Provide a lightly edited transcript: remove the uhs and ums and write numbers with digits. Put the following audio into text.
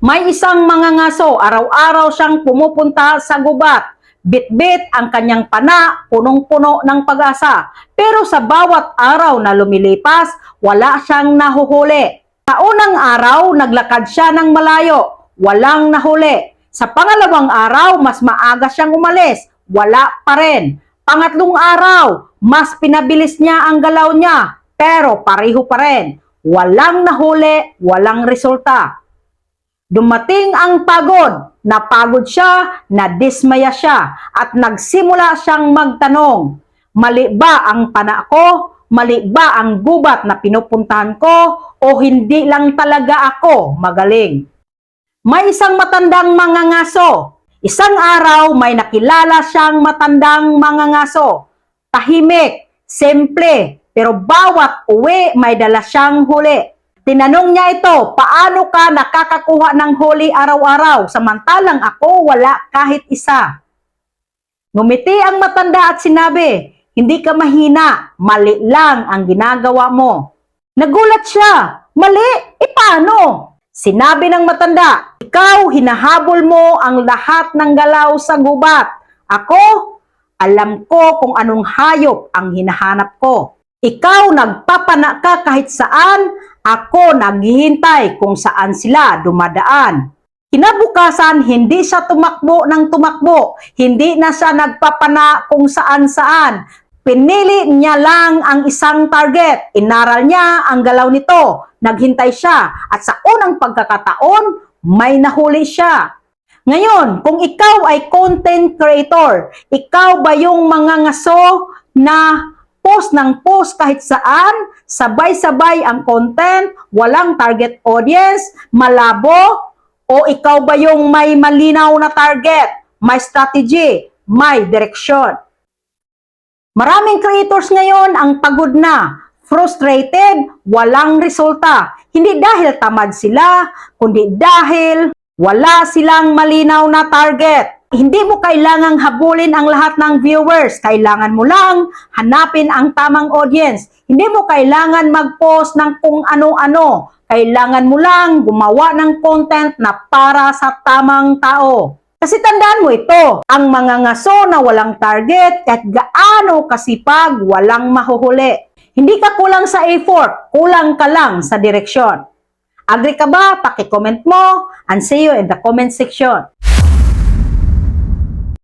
May isang mangangaso, araw-araw siyang pumupunta sa gubat. Bitbit ang kanyang pana, punong-puno ng pag-asa. Pero sa bawat araw na lumilipas, wala siyang nahuhuli. Sa unang araw, naglakad siya ng malayo, walang nahuli. Sa pangalawang araw, mas maaga siyang umalis, wala pa rin. Pangatlong araw, mas pinabilis niya ang galaw niya, pero pareho pa rin. Walang nahuli, walang resulta. Dumating ang pagod, napagod siya, nadismaya siya, at nagsimula siyang magtanong, mali ba ang pana ko? Mali ba ang gubat na pinupuntahan ko? O hindi lang talaga ako magaling? May isang matandang mangangaso. Isang araw may nakilala siyang matandang mangangaso. Tahimik, simple, pero bawat uwi may dala siyang huli. Tinanong niya ito, paano ka nakakakuha ng huli araw-araw samantalang ako wala kahit isa? Ngumiti ang matanda at sinabi, hindi ka mahina, mali lang ang ginagawa mo. Nagulat siya, mali? Paano? Sinabi ng matanda, ikaw hinahabol mo ang lahat ng galaw sa gubat. Ako, alam ko kung anong hayop ang hinahanap ko. Ikaw nagpapana ka kahit saan, ako naghihintay kung saan sila dumadaan. Kinabukasan, hindi siya tumakbo ng tumakbo, hindi na siya nagpapana kung saan-saan. Pinili niya lang ang isang target, inaral niya ang galaw nito, naghintay siya, at sa unang pagkakataon, may nahuli siya. Ngayon, kung ikaw ay content creator, ikaw ba yung mga ngaso na post ng post kahit saan, sabay-sabay ang content, walang target audience, malabo, o ikaw ba yung may malinaw na target, may strategy, may direksyon? Maraming creators ngayon ang pagod na, frustrated, walang resulta. Hindi dahil tamad sila, kundi dahil wala silang malinaw na target. Hindi mo kailangang habulin ang lahat ng viewers. Kailangan mo lang hanapin ang tamang audience. Hindi mo kailangan mag-post ng kung ano-ano. Kailangan mo lang gumawa ng content na para sa tamang tao. Kasi tandaan mo ito, ang mga ngaso na walang target, kahit gaano kasipag, walang mahuhuli. Hindi ka kulang sa effort, kulang ka lang sa direksyon. Agree ka ba? Paki-comment mo and see you in the comment section.